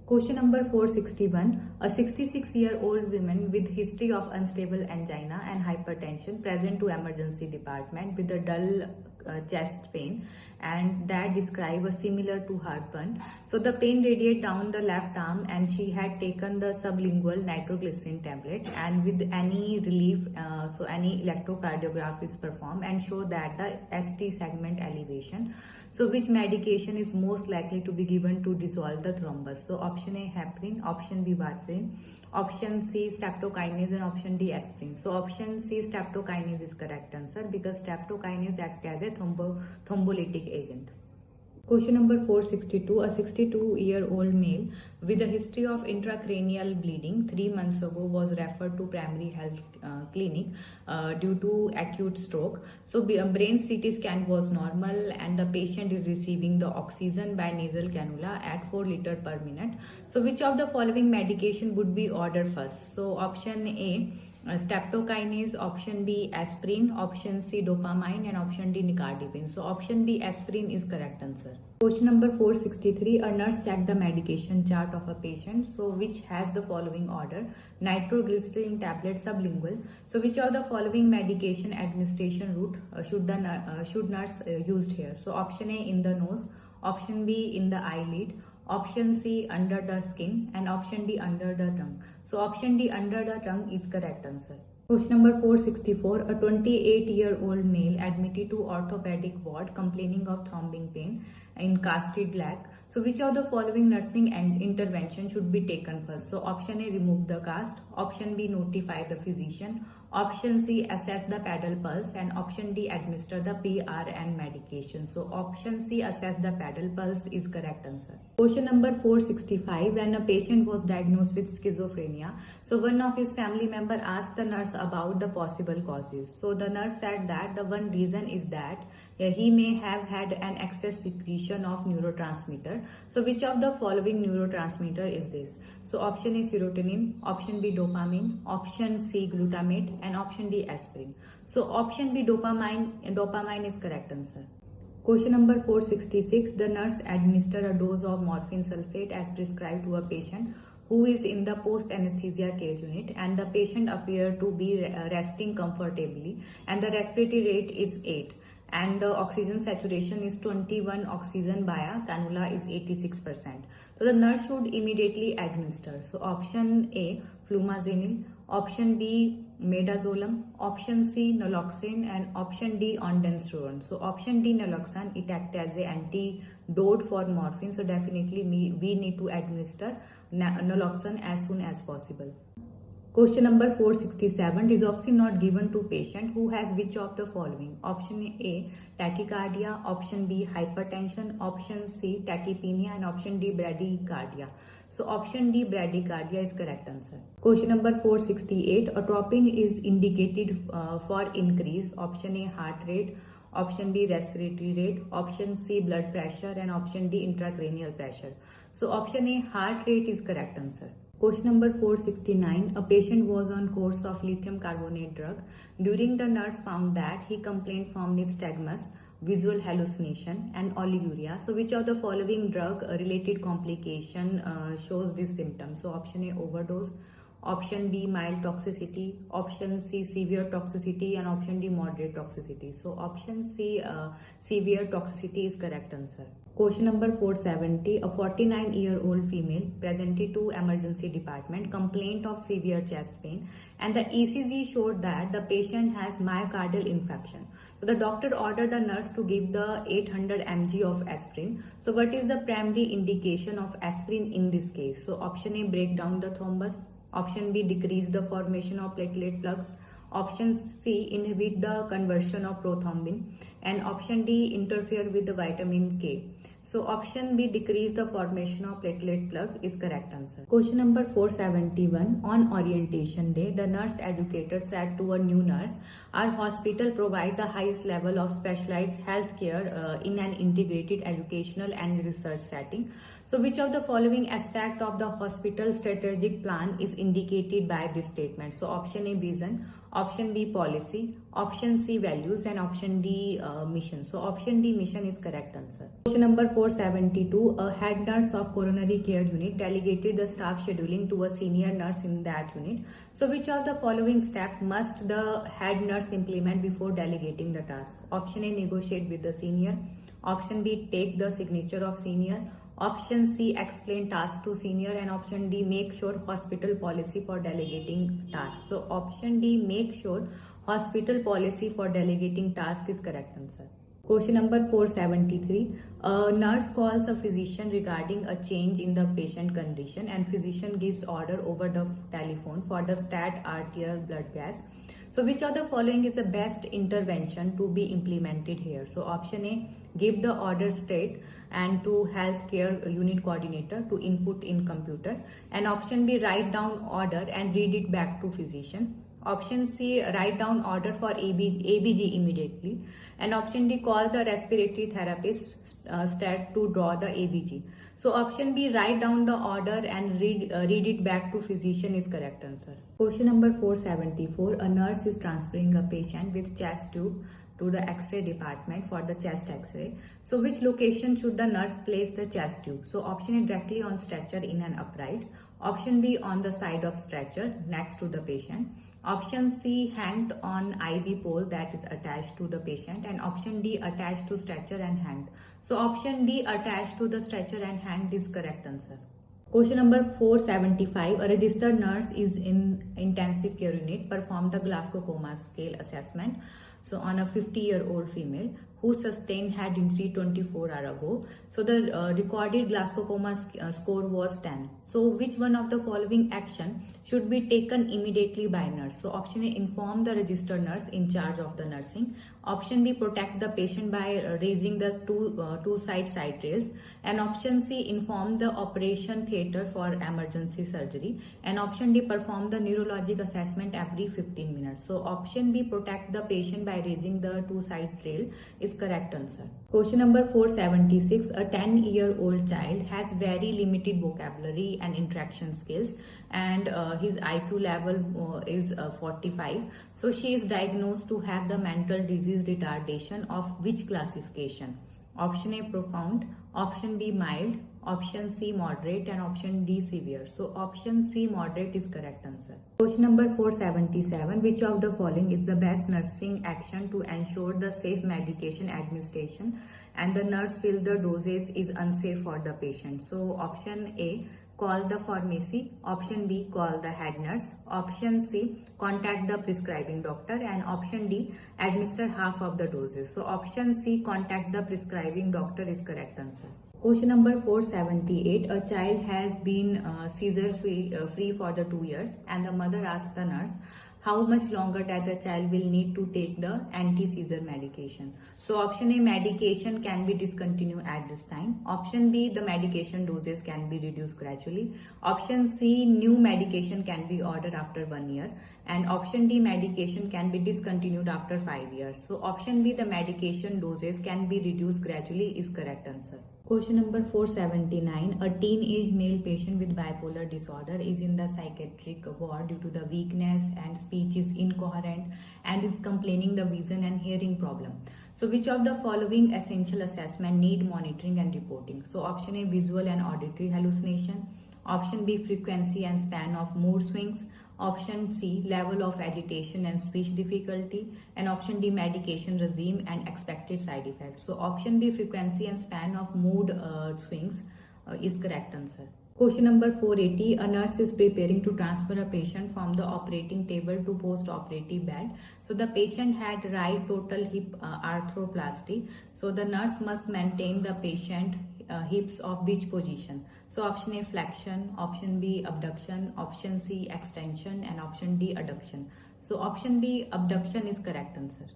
Question number 461. A 66-year-old woman with history of unstable angina and hypertension present to emergency department with a dull chest pain, and that describe a similar to heartburn. So the pain radiate down the left arm, and she had taken the sublingual nitroglycerin tablet, and with any relief, so any electrocardiograph is performed and show that the ST segment elevation. So which medication is most likely to be given to dissolve the thrombus? So option A heparin, option B warfarin, option C streptokinase, and option D aspirin. So option C streptokinase is correct answer, because streptokinase acts as a thrombolytic agent. Question number 462. A 62-year-old male with a history of intracranial bleeding 3 months ago was referred to primary health clinic due to acute stroke. So brain CT scan was normal, and the patient is receiving the oxygen by nasal cannula at 4 liters per minute. So which of the following medication would be ordered first? So option A streptokinase, option B aspirin, option C dopamine, and option D nicardipine. So option B aspirin is correct answer. Question number 463. A nurse checked the medication chart of a patient, so which has the following order: nitroglycerin tablet sublingual. So which of the following medication administration route should nurse used here? So option A in the nose, option B in the eyelid, option C under the skin, and option D under the tongue. So option D under the tongue is correct answer. Question number 464. A 28-year-old male admitted to orthopedic ward complaining of throbbing pain in casted leg. So which of the following nursing and intervention should be taken first? So option A remove the cast, option B notify the physician, option C assess the pedal pulse, and option D administer the PRN medication. So option C assess the pedal pulse is correct answer. Question number 465. When a patient was diagnosed with schizophrenia, so one of his family member asked the nurse about the possible causes. So the nurse said that the one reason is that he may have had an excess secretion of neurotransmitter. So which of the following neurotransmitter is this? So option A serotonin, option B dopamine, option C glutamate, and option D aspirin. So option B dopamine is correct answer. Question number 466. The nurse administered a dose of morphine sulfate as prescribed to a patient who is in the post-anesthesia care unit, and the patient appeared to be resting comfortably, and the respiratory rate is 8, and the oxygen saturation is 21, oxygen via cannula is 86%. So the nurse should immediately administer. So option A flumazenil, option B midazolam, option C naloxone, and option D ondansetron. So option D naloxone, it acts as an antidote for morphine, so definitely we need to administer naloxone as soon as possible. Question number 467. Digoxin not given to patient who has which of the following? Option A tachycardia, option B hypertension, option C tachypnea, and option D bradycardia. So option D bradycardia is correct answer. Question number 468. Atropine is indicated for increase. Option A heart rate, option B respiratory rate, option C blood pressure, and option D intracranial pressure. So option A heart rate is correct answer. Question number 469. A patient was on course of lithium carbonate drug. During the nurse found that he complained from nystagmus, visual hallucination, and oliguria. So which of the following drug related complication shows this symptom? So option A overdose, option B mild toxicity, option C severe toxicity, and option D moderate toxicity. So option C severe toxicity is correct answer. Question number 470. A 49-year-old female presented to emergency department complaint of severe chest pain, and the ECG showed that the patient has myocardial infarction. So the doctor ordered the nurse to give the 800 mg of aspirin. So what is the primary indication of aspirin in this case? So option A break down the thrombus, option B decrease the formation of platelet plugs, option C inhibit the conversion of prothrombin, and option D interfere with the vitamin K. So option B decrease the formation of platelet plug is correct answer. Question number 471. On orientation day, the nurse educator said to a new nurse, our hospital provide the highest level of specialized health care in an integrated educational and research setting. So which of the following aspect of the hospital strategic plan is indicated by this statement? So option A, vision, option B, policy, option C, values, and option D, mission. So option D, mission is correct answer. Question number 472. A head nurse of coronary care unit delegated the staff scheduling to a senior nurse in that unit. So which of the following steps must the head nurse implement before delegating the task? Option A, negotiate with the senior. Option B, take the signature of senior. Option C, explain task to senior. And option D, make sure hospital policy for delegating task. So option D, make sure hospital policy for delegating task is correct answer. Question number 473. A nurse calls a physician regarding a change in the patient condition, and physician gives order over the telephone for the stat arterial blood gas. So which of the following is the best intervention to be implemented here? So option A, give the order straight and to healthcare unit coordinator to input in computer. And option B, write down order and read it back to physician. Option C, write down order for ABG immediately. And option D, call the respiratory therapist stat to draw the ABG. So option B, write down the order and read it back to physician is correct answer. Question number 474. A nurse is transferring a patient with chest tube to the X-ray department for the chest X-ray. So which location should the nurse place the chest tube? So option A, directly on stretcher in an upright. Option B, on the side of stretcher next to the patient. Option C, hand on IV pole that is attached to the patient. And option D, attached to stretcher and hand. So option D, attached to the stretcher and hand is correct answer. Question number 475. A registered nurse is in intensive care unit performed the Glasgow Coma Scale assessment. So on a 50-year-old female who sustained head injury 24 hours ago. So the recorded Glasgow Coma score was 10. So which one of the following action should be taken immediately by nurse? So option A, inform the registered nurse in charge of the nursing. Option B, protect the patient by raising the two side rails. And option C, inform the operation theatre for emergency surgery. And option D, perform the neurologic assessment every 15 minutes. So option B, protect the patient by raising the two side rail is correct answer. Question number 476. A 10-year-old child has very limited vocabulary and interaction skills, and his IQ level is 45. So she is diagnosed to have the mental disease retardation of which classification? Option A, profound. Option B, mild. Option C, moderate. And option D, severe. So option C, moderate is correct answer. Question number 477. Which of the following is the best nursing action to ensure the safe medication administration and the nurse feel the dosage is unsafe for the patient? So option A, call the pharmacy. Option B, call the head nurse. Option C, contact the prescribing doctor. And option D, administer half of the doses. So option C, contact the prescribing doctor is correct answer. Question number 478. A child has been seizure free for the 2 years, and the mother asks the nurse how much longer that the child will need to take the anti-seizure medication. So option A, medication can be discontinued at this time. Option B, the medication doses can be reduced gradually. Option C, new medication can be ordered after 1 year. And option D, medication can be discontinued after 5 years. So option B, the medication doses can be reduced gradually is correct answer. Question number 479. A teenage male patient with bipolar disorder is in the psychiatric ward due to the weakness and speech is incoherent and is complaining the vision and hearing problem. So which of the following essential assessment need monitoring and reporting? So option A, visual and auditory hallucination. Option B, frequency and span of mood swings. Option C, level of agitation and speech difficulty. And option D, medication regime and expected side effects. So option B, frequency and span of mood swings is correct answer. Question number 480. A nurse is preparing to transfer a patient from the operating table to post-operative bed. So the patient had right total hip arthroplasty. So the nurse must maintain the patient hips of which position? So option A, flexion. Option B, abduction. Option C, extension. And option D, adduction. So option B, abduction is correct answer.